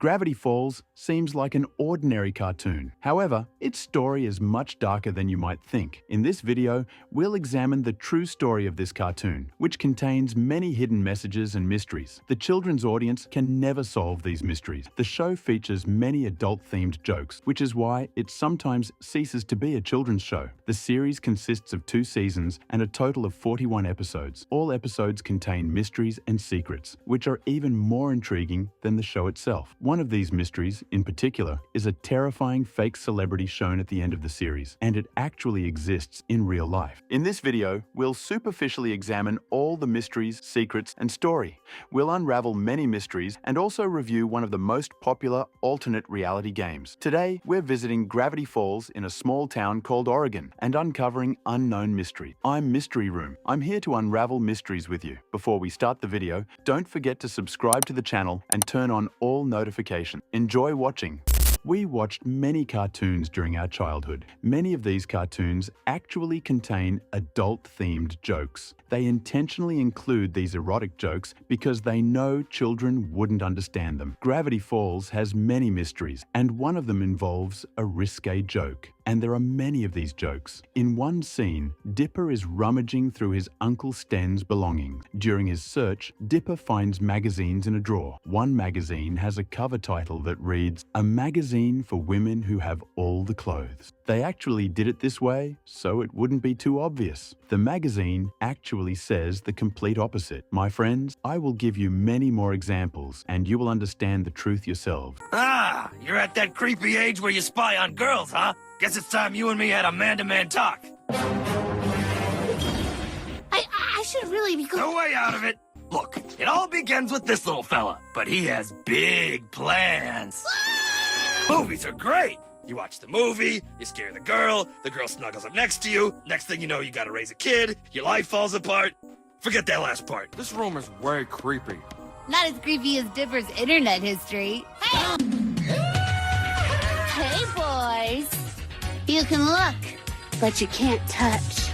Gravity Falls seems like an ordinary cartoon. However, its story is much darker than you might think. In this video, we'll examine the true story of this cartoon, which contains many hidden messages and mysteries. The children's audience can never solve these mysteries. The show features many adult-themed jokes, which is why it sometimes ceases to be a children's show. The series consists of 2 seasons and a total of 41 episodes. All episodes contain mysteries and secrets, which are even more intriguing than the show itself. One of these mysteries, in particular, is a terrifying fake celebrity shown at the end of the series, and it actually exists in real life. In this video, we'll superficially examine all the mysteries, secrets, and story. We'll unravel many mysteries and also review one of the most popular alternate reality games. Today, we're visiting Gravity Falls in a small town called Oregon and uncovering unknown mysteries. I'm Mystery Room. I'm here to unravel mysteries with you. Before we start the video, don't forget to subscribe to the channel and turn on all notifications. Enjoy watching. We watched many cartoons during our childhood. Many of these cartoons actually contain adult-themed jokes. They intentionally include these erotic jokes because they know children wouldn't understand them. Gravity Falls has many mysteries, and one of them involves a risque joke. And there are many of these jokes. In one scene, Dipper is rummaging through his Uncle Sten's belongings. During his search, Dipper finds magazines in a drawer. One magazine has a cover title that reads, "A magazine for women who have all the clothes." They actually did it this way, so it wouldn't be too obvious. The magazine actually says the complete opposite. My friends, I will give you many more examples, and you will understand the truth yourselves. Ah, you're at that creepy age where you spy on girls, huh? Guess it's time you and me had a man-to-man talk. I should really be going. No way out of it. Look, it all begins with this little fella, but he has big plans. Movies are great. You watch the movie, you scare the girl snuggles up next to you, next thing you know, you gotta raise a kid, your life falls apart. Forget that last part. This room is way creepy. Not as creepy as Dipper's internet history. Hey, boys. You can look, but you can't touch.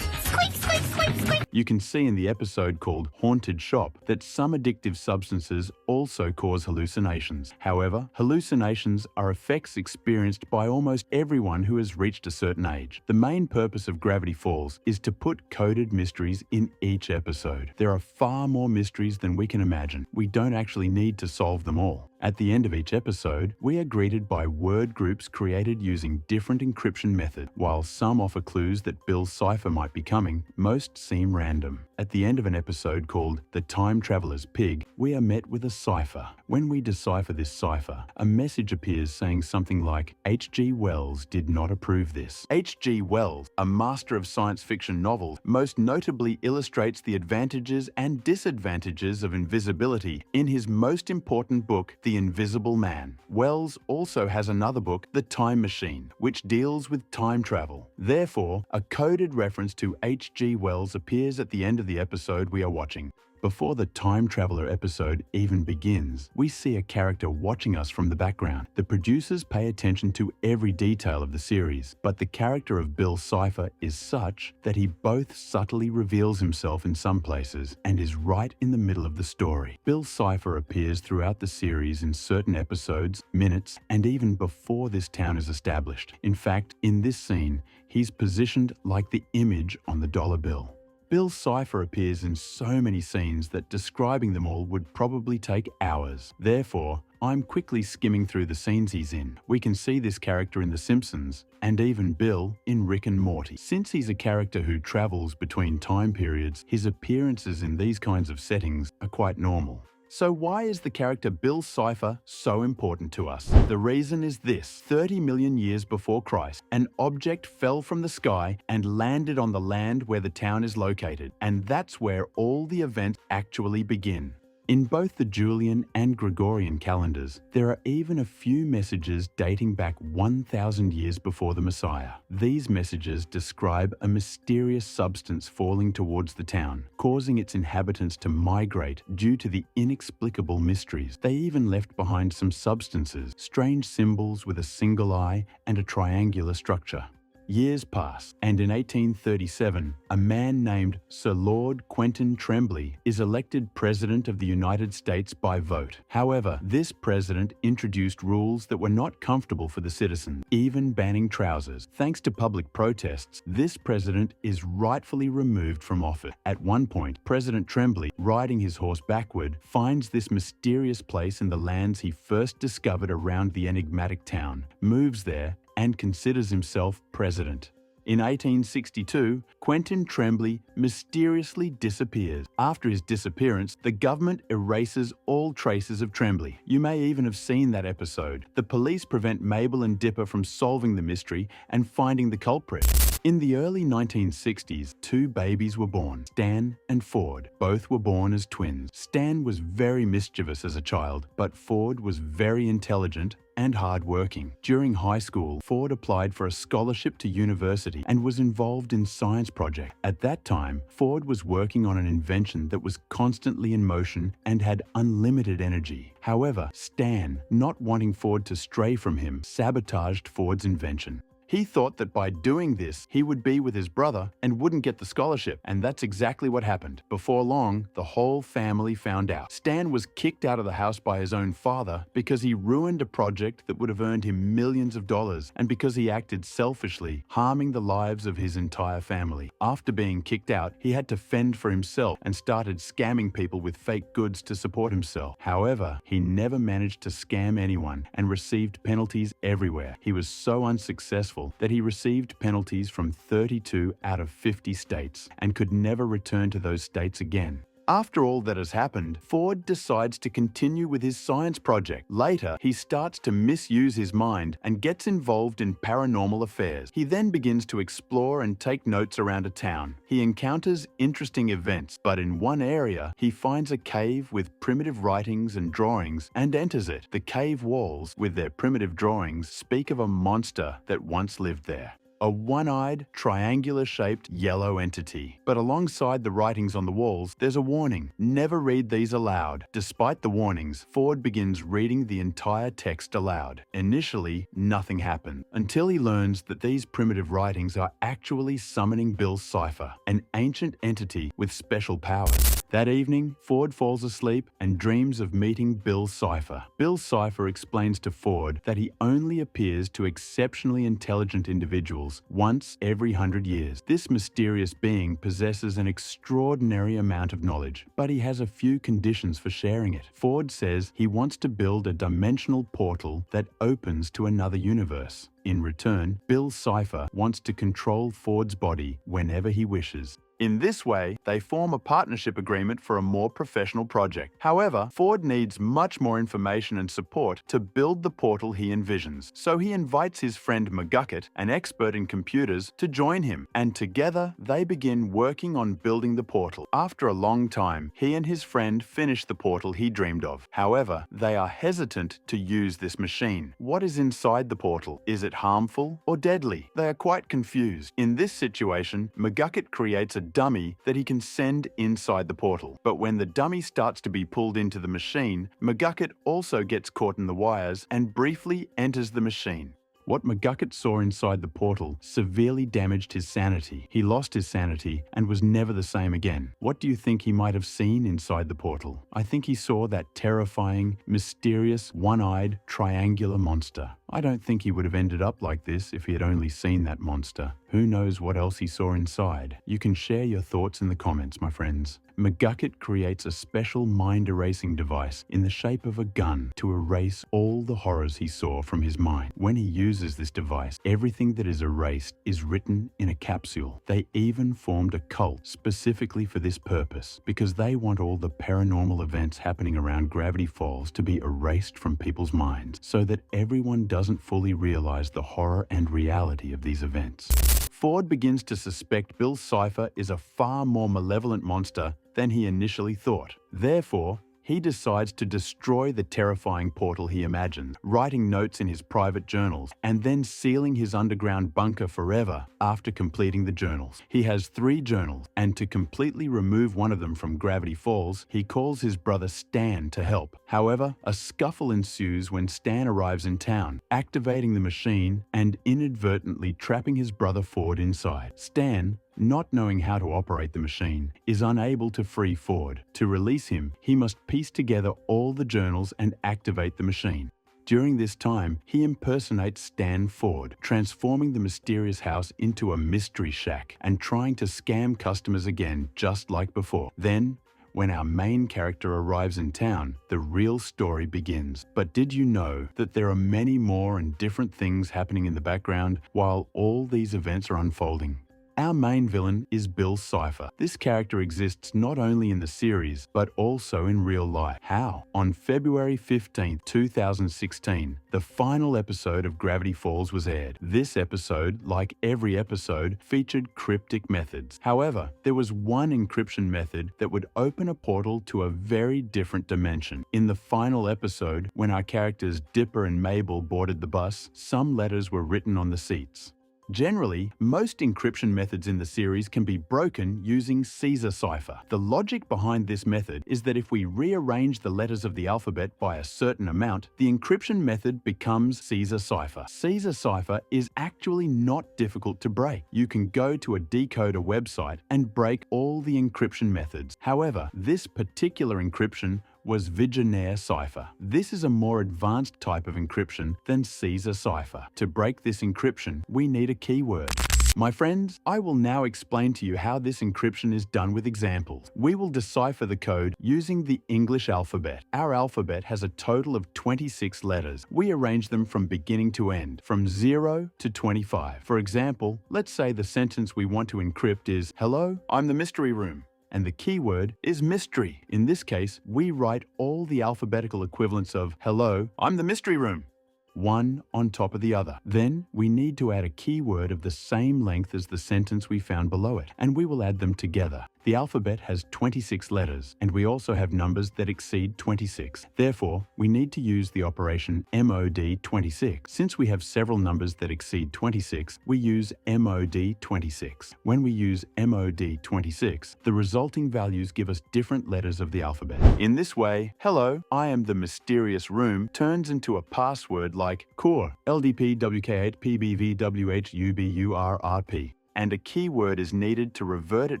Squeak, squeak, squeak, squeak. You can see in the episode called Haunted Shop that some addictive substances also cause hallucinations. However, hallucinations are effects experienced by almost everyone who has reached a certain age. The main purpose of Gravity Falls is to put coded mysteries in each episode. There are far more mysteries than we can imagine. We don't actually need to solve them all. At the end of each episode, we are greeted by word groups created using different encryption methods. While some offer clues that Bill Cipher might be coming, most seem random. At the end of an episode called The Time Traveler's Pig, we are met with a cipher. When we decipher this cipher, a message appears saying something like, H.G. Wells did not approve this. H.G. Wells, a master of science fiction novels, most notably illustrates the advantages and disadvantages of invisibility in his most important book, The Invisible Man. Wells also has another book, The Time Machine, which deals with time travel. Therefore, a coded reference to H.G. Wells appears at the end of the episode we are watching. Before the Time Traveler episode even begins, we see a character watching us from the background. The producers pay attention to every detail of the series, but the character of Bill Cipher is such that he both subtly reveals himself in some places and is right in the middle of the story. Bill Cipher appears throughout the series in certain episodes, minutes, and even before this town is established. In fact, in this scene, he's positioned like the image on the dollar bill. Bill Cipher appears in so many scenes that describing them all would probably take hours. Therefore, I'm quickly skimming through the scenes he's in. We can see this character in The Simpsons, and even Bill in Rick and Morty. Since he's a character who travels between time periods, his appearances in these kinds of settings are quite normal. So why is the character Bill Cipher so important to us? The reason is this. 30 million years before Christ, an object fell from the sky and landed on the land where the town is located. And that's where all the events actually begin. In both the Julian and Gregorian calendars, there are even a few messages dating back 1,000 years before the Messiah. These messages describe a mysterious substance falling towards the town, causing its inhabitants to migrate due to the inexplicable mysteries. They even left behind some substances, strange symbols with a single eye and a triangular structure. Years pass, and in 1837, a man named Sir Lord Quentin Tremblay is elected President of the United States by vote. However, this president introduced rules that were not comfortable for the citizens, even banning trousers. Thanks to public protests, this president is rightfully removed from office. At one point, President Tremblay, riding his horse backward, finds this mysterious place in the lands he first discovered around the enigmatic town, moves there, and considers himself president. In 1862, Quentin Tremblay mysteriously disappears. After his disappearance, the government erases all traces of Tremblay. You may even have seen that episode. The police prevent Mabel and Dipper from solving the mystery and finding the culprit. In the early 1960s, two babies were born, Stan and Ford. Both were born as twins. Stan was very mischievous as a child, but Ford was very intelligent and hard-working. During high school, Ford applied for a scholarship to university and was involved in science projects. At that time, Ford was working on an invention that was constantly in motion and had unlimited energy. However, Stan, not wanting Ford to stray from him, sabotaged Ford's invention. He thought that by doing this, he would be with his brother and wouldn't get the scholarship, and that's exactly what happened. Before long, the whole family found out. Stan was kicked out of the house by his own father because he ruined a project that would have earned him millions of dollars, and because he acted selfishly, harming the lives of his entire family. After being kicked out, he had to fend for himself and started scamming people with fake goods to support himself. However, he never managed to scam anyone and received penalties everywhere. He was so unsuccessful that he received penalties from 32 out of 50 states and could never return to those states again. After all that has happened, Ford decides to continue with his science project. Later, he starts to misuse his mind and gets involved in paranormal affairs. He then begins to explore and take notes around a town. He encounters interesting events, but in one area, he finds a cave with primitive writings and drawings and enters it. The cave walls, with their primitive drawings, speak of a monster that once lived there. A one-eyed, triangular-shaped yellow entity. But alongside the writings on the walls, there's a warning. Never read these aloud. Despite the warnings, Ford begins reading the entire text aloud. Initially, nothing happens, until he learns that these primitive writings are actually summoning Bill Cipher, an ancient entity with special powers. That evening, Ford falls asleep and dreams of meeting Bill Cipher. Bill Cipher explains to Ford that he only appears to exceptionally intelligent individuals once every 100 years. This mysterious being possesses an extraordinary amount of knowledge, but he has a few conditions for sharing it. Ford says he wants to build a dimensional portal that opens to another universe. In return, Bill Cipher wants to control Ford's body whenever he wishes. In this way, they form a partnership agreement for a more professional project. However, Ford needs much more information and support to build the portal he envisions. So he invites his friend McGucket, an expert in computers, to join him, and together they begin working on building the portal. After a long time, he and his friend finish the portal he dreamed of. However, they are hesitant to use this machine. What is inside the portal? Is it harmful or deadly? They are quite confused. In this situation, McGucket creates a dummy that he can send inside the portal. But when the dummy starts to be pulled into the machine, McGucket also gets caught in the wires and briefly enters the machine. What McGucket saw inside the portal severely damaged his sanity. He lost his sanity and was never the same again. What do you think he might have seen inside the portal? I think he saw that terrifying, mysterious, one-eyed, triangular monster. I don't think he would have ended up like this if he had only seen that monster. Who knows what else he saw inside? You can share your thoughts in the comments, my friends. McGucket creates a special mind-erasing device in the shape of a gun to erase all the horrors he saw from his mind. When he uses this device, everything that is erased is written in a capsule. They even formed a cult specifically for this purpose, because they want all the paranormal events happening around Gravity Falls to be erased from people's minds, so that everyone doesn't fully realize the horror and reality of these events. Ford begins to suspect Bill Cipher is a far more malevolent monster than he initially thought. Therefore, he decides to destroy the terrifying portal he imagines, writing notes in his private journals, and then sealing his underground bunker forever after completing the journals. He has 3 journals, and to completely remove one of them from Gravity Falls, he calls his brother Stan to help. However, a scuffle ensues when Stan arrives in town, activating the machine and inadvertently trapping his brother Ford inside. Stan, not knowing how to operate the machine, is unable to free Ford. To release him, he must piece together all the journals and activate the machine. During this time, he impersonates Stan Ford, transforming the mysterious house into a mystery shack and trying to scam customers again just like before. Then, when our main character arrives in town, the real story begins. But did you know that there are many more and different things happening in the background while all these events are unfolding? Our main villain is Bill Cipher. This character exists not only in the series, but also in real life. How? On February 15, 2016, the final episode of Gravity Falls was aired. This episode, like every episode, featured cryptic methods. However, there was one encryption method that would open a portal to a very different dimension. In the final episode, when our characters Dipper and Mabel boarded the bus, some letters were written on the seats. Generally, most encryption methods in the series can be broken using Caesar cipher. The logic behind this method is that if we rearrange the letters of the alphabet by a certain amount, the encryption method becomes Caesar cipher. Caesar cipher is actually not difficult to break. You can go to a decoder website and break all the encryption methods. However, this particular encryption was Vigenère cipher. This is a more advanced type of encryption than Caesar cipher. To break this encryption, we need a keyword. My friends, I will now explain to you how this encryption is done with examples. We will decipher the code using the English alphabet. Our alphabet has a total of 26 letters. We arrange them from beginning to end, from 0 to 25. For example, let's say the sentence we want to encrypt is, "Hello, I'm the mystery room." And the keyword is mystery. In this case, we write all the alphabetical equivalents of "Hello, I'm the mystery room," one on top of the other. Then we need to add a keyword of the same length as the sentence we found below it, and we will add them together. The alphabet has 26 letters, and we also have numbers that exceed 26. Therefore, we need to use the operation MOD 26. Since we have several numbers that exceed 26, we use MOD 26. When we use MOD 26, the resulting values give us different letters of the alphabet. In this way, "Hello, I am the mysterious room" turns into a password like COR, LDPWK8 PBVWHUBURRP. And a keyword is needed to revert it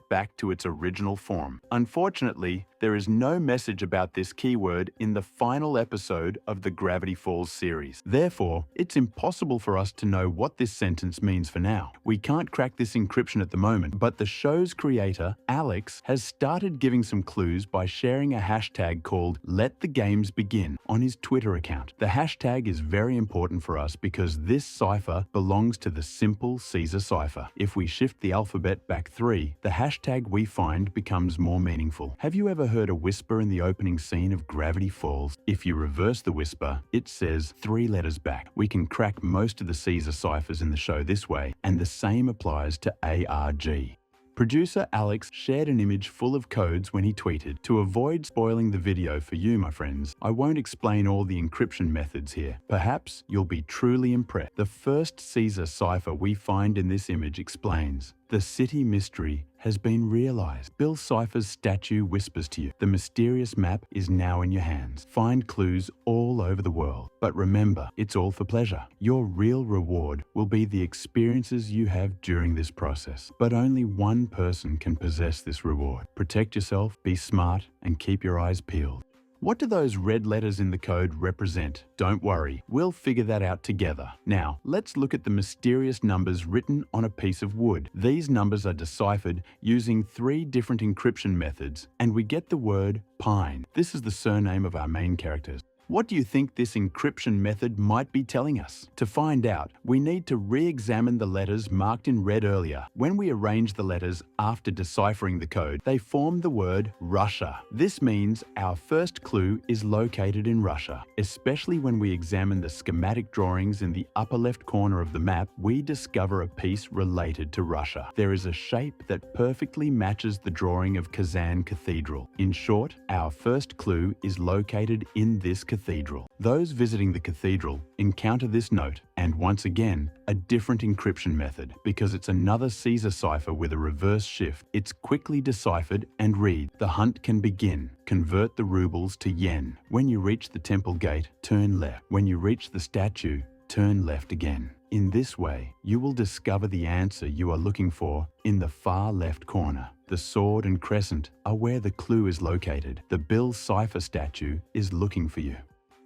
back to its original form. Unfortunately, there is no message about this keyword in the final episode of the Gravity Falls series. Therefore, it's impossible for us to know what this sentence means for now. We can't crack this encryption at the moment, but the show's creator, Alex, has started giving some clues by sharing a hashtag called "Let the Games Begin" on his Twitter account. The hashtag is very important for us because this cipher belongs to the simple Caesar cipher. If we shift the alphabet back 3, the hashtag we find becomes more meaningful. Have you ever heard a whisper in the opening scene of Gravity Falls? If you reverse the whisper, it says 3 letters back. We can crack most of the Caesar ciphers in the show this way, and the same applies to ARG. Producer Alex shared an image full of codes when he tweeted. To avoid spoiling the video for you, my friends, I won't explain all the encryption methods here. Perhaps you'll be truly impressed. The first Caesar cipher we find in this image explains, "The city mystery has been realized." Bill Cipher's statue whispers to you, "The mysterious map is now in your hands. Find clues all over the world. But remember, it's all for pleasure. Your real reward will be the experiences you have during this process. But only one person can possess this reward. Protect yourself, be smart, and keep your eyes peeled." What do those red letters in the code represent? Don't worry, we'll figure that out together. Now, let's look at the mysterious numbers written on a piece of wood. These numbers are deciphered using 3 different encryption methods, and we get the word pine. This is the surname of our main characters. What do you think this encryption method might be telling us? To find out, we need to re-examine the letters marked in red earlier. When we arrange the letters after deciphering the code, they form the word Russia. This means our first clue is located in Russia. Especially when we examine the schematic drawings in the upper left corner of the map, we discover a piece related to Russia. There is a shape that perfectly matches the drawing of Kazan Cathedral. In short, our first clue is located in this cathedral. Those visiting the cathedral encounter this note, and once again, a different encryption method, because it's another Caesar cipher with a reverse shift. It's quickly deciphered and read. The hunt can begin. Convert the rubles to yen. When you reach the temple gate, turn left. When you reach the statue, turn left again. In this way, you will discover the answer you are looking for in the far left corner. The sword and crescent are where the clue is located. The Bill Cipher statue is looking for you.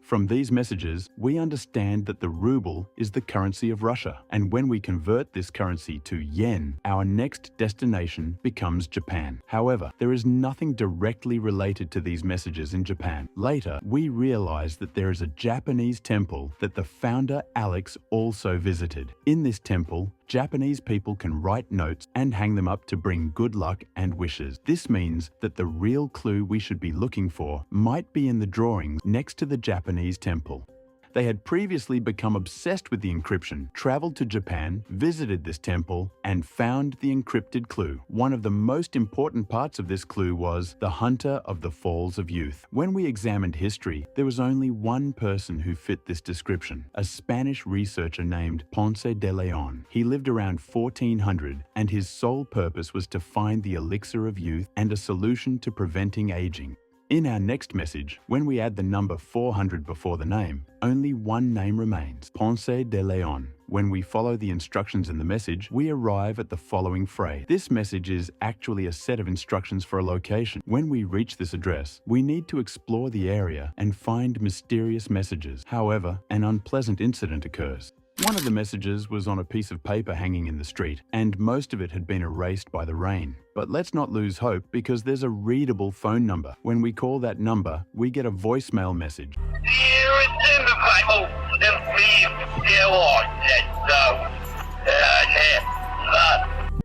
From these messages, we understand that the ruble is the currency of Russia, and when we convert this currency to yen, our next destination becomes Japan. However, there is nothing directly related to these messages in Japan. Later, we realize that there is a Japanese temple that the founder Alex also visited. In this temple, Japanese people can write notes and hang them up to bring good luck and wishes. This means that the real clue we should be looking for might be in the drawings next to the Japanese temple. They had previously become obsessed with the encryption, traveled to Japan, visited this temple, and found the encrypted clue. One of the most important parts of this clue was the hunter of the falls of youth. When we examined history, there was only one person who fit this description, a Spanish researcher named Ponce de Leon. He lived around 1400, and his sole purpose was to find the elixir of youth and a solution to preventing aging. In our next message, when we add the number 400 before the name, only one name remains, Ponce de Leon. When we follow the instructions in the message, we arrive at the following phrase. This message is actually a set of instructions for a location. When we reach this address, we need to explore the area and find mysterious messages. However, an unpleasant incident occurs. One of the messages was on a piece of paper hanging in the street, and most of it had been erased by the rain. But let's not lose hope, because there's a readable phone number. When we call that number, we get a voicemail message.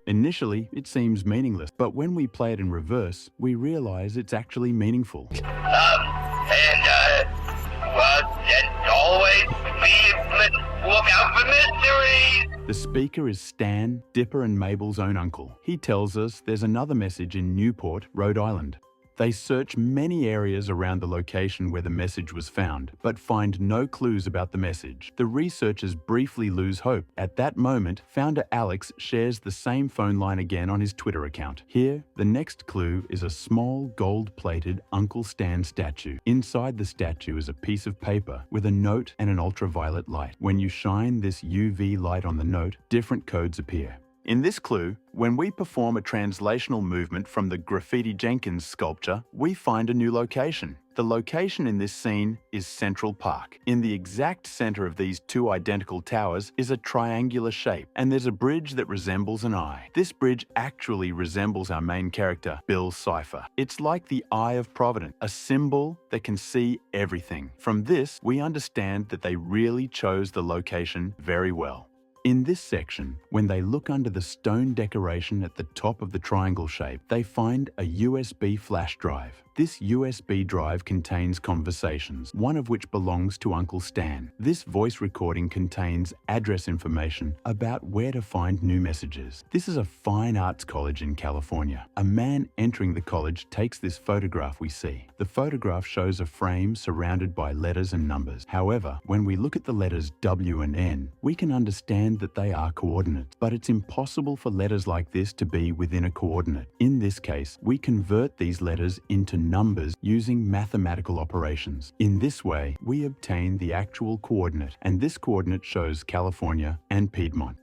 Initially, it seems meaningless, but when we play it in reverse, we realize it's actually meaningful. The speaker is Stan, Dipper and Mabel's own uncle. He tells us there's another message in Newport, Rhode Island. They search many areas around the location where the message was found, but find no clues about the message. The researchers briefly lose hope. At that moment, founder Alex shares the same phone line again on his Twitter account. Here, the next clue is a small gold-plated Uncle Stan statue. Inside the statue is a piece of paper with a note and an ultraviolet light. When you shine this UV light on the note, different codes appear. In this clue, when we perform a translational movement from the Graffiti Jenkins sculpture, we find a new location. The location in this scene is Central Park. In the exact center of these two identical towers is a triangular shape, and there's a bridge that resembles an eye. This bridge actually resembles our main character, Bill Cipher. It's like the Eye of Providence, a symbol that can see everything. From this, we understand that they really chose the location very well. In this section, when they look under the stone decoration at the top of the triangle shape, they find a USB flash drive. This USB drive contains conversations, one of which belongs to Uncle Stan. This voice recording contains address information about where to find new messages. This is a fine arts college in California. A man entering the college takes this photograph we see. The photograph shows a frame surrounded by letters and numbers. However, when we look at the letters W and N, we can understand that they are coordinates, but it's impossible for letters like this to be within a coordinate. In this case, we convert these letters into numbers using mathematical operations. In this way, we obtain the actual coordinate, and this coordinate shows California and Piedmont.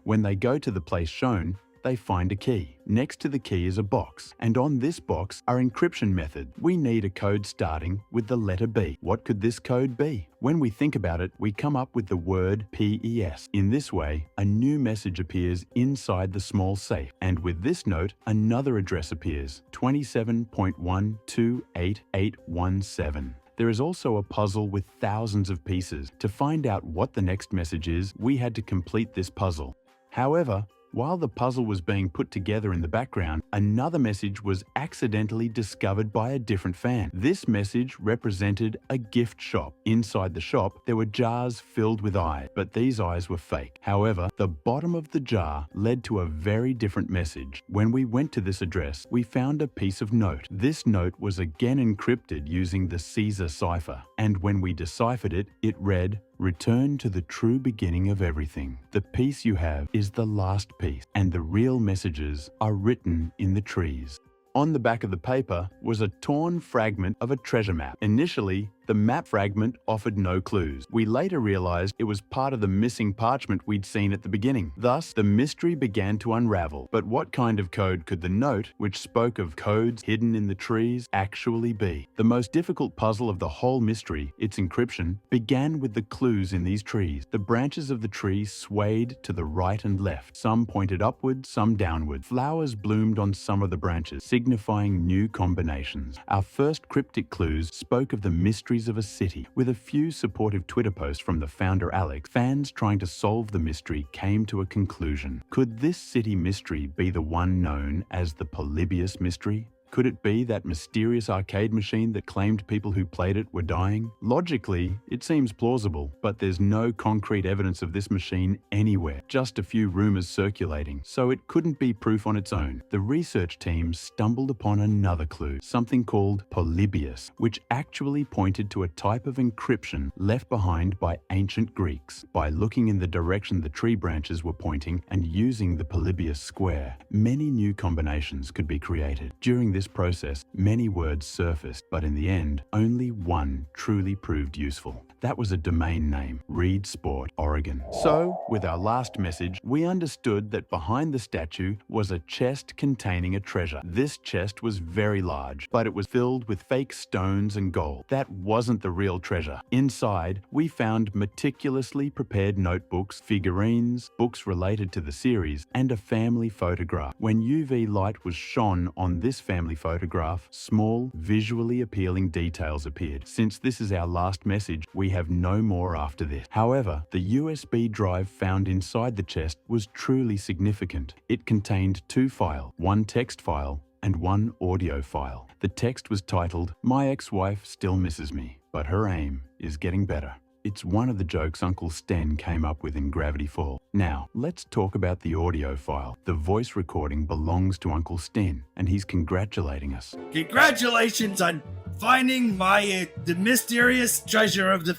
When they go to the place shown, they find a key. Next to the key is a box, and on this box are encryption methods. We need a code starting with the letter B. What could this code be? When we think about it, we come up with the word PES. In this way, a new message appears inside the small safe, and with this note, another address appears, 27.1288817. There is also a puzzle with thousands of pieces. To find out what the next message is, we had to complete this puzzle. However, while the puzzle was being put together in the background, another message was accidentally discovered by a different fan. This message represented a gift shop. Inside the shop, there were jars filled with eyes, but these eyes were fake. However, the bottom of the jar led to a very different message. When we went to this address, we found a piece of note. This note was again encrypted using the Caesar cipher, and when we deciphered it, it read, "Return to the true beginning of everything. The piece you have is the last piece, and the real messages are written in the trees." On the back of the paper was a torn fragment of a treasure map. Initially, the map fragment offered no clues. We later realized it was part of the missing parchment we'd seen at the beginning. Thus, the mystery began to unravel. But what kind of code could the note, which spoke of codes hidden in the trees, actually be? The most difficult puzzle of the whole mystery, its encryption, began with the clues in these trees. The branches of the tree swayed to the right and left. Some pointed upward, some downward. Flowers bloomed on some of the branches, signifying new combinations. Our first cryptic clues spoke of the mysteries of a city. With a few supportive Twitter posts from the founder Alex, fans trying to solve the mystery came to a conclusion. Could this city mystery be the one known as the Polybius mystery? Could it be that mysterious arcade machine that claimed people who played it were dying? Logically, it seems plausible, but there's no concrete evidence of this machine anywhere, just a few rumors circulating, so it couldn't be proof on its own. The research team stumbled upon another clue, something called Polybius, which actually pointed to a type of encryption left behind by ancient Greeks. By looking in the direction the tree branches were pointing and using the Polybius square, many new combinations could be created. During this process, many words surfaced, but in the end, only one truly proved useful. That was a domain name, Reed Sport, Oregon. So, with our last message, we understood that behind the statue was a chest containing a treasure. This chest was very large, but it was filled with fake stones and gold. That wasn't the real treasure. Inside, we found meticulously prepared notebooks, figurines, books related to the series, and a family photograph. When UV light was shone on this family photograph, small, visually appealing details appeared. Since this is our last message, we have no more after this. However, the USB drive found inside the chest was truly significant. It contained two files, one text file and one audio file. The text was titled, "My ex-wife still misses me, but her aim is getting better." It's one of the jokes Uncle Sten came up with in Gravity Falls. Now, let's talk about the audio file. The voice recording belongs to Uncle Sten, and he's congratulating us. Congratulations on finding the mysterious treasure of the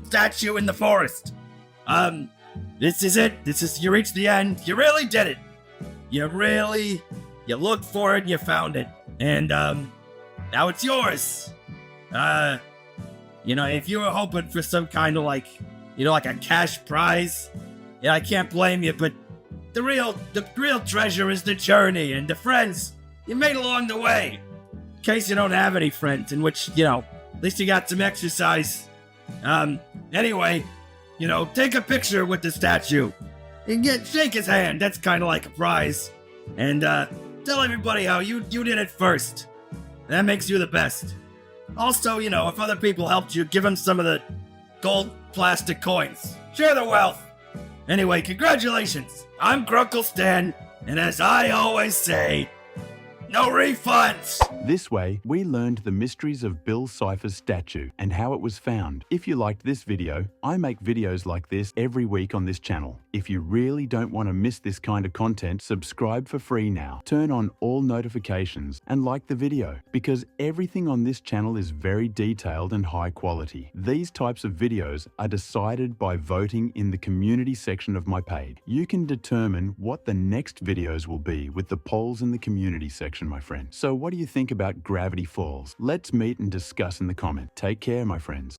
statue in the forest. This is it. You reached the end. You really did it. You looked for it and you found it. And, now it's yours. If you were hoping for some kind of like a cash prize, I can't blame you, but the real treasure is the journey and the friends you made along the way. In case you don't have any friends, in which, at least you got some exercise. Anyway, take a picture with the statue and shake his hand. That's kind of like a prize. And, tell everybody how you did it first. That makes you the best. Also, if other people helped you, give them some of the gold plastic coins. Share the wealth. Anyway, congratulations. I'm Grunkle Stan, and as I always say, no refunds! This way, we learned the mysteries of Bill Cipher's statue and how it was found. If you liked this video, I make videos like this every week on this channel. If you really don't want to miss this kind of content, subscribe for free now. Turn on all notifications and like the video, because everything on this channel is very detailed and high quality. These types of videos are decided by voting in the community section of my page. You can determine what the next videos will be with the polls in the community section, my friend. So what do you think about Gravity Falls? Let's meet and discuss in the comments. Take care, my friends.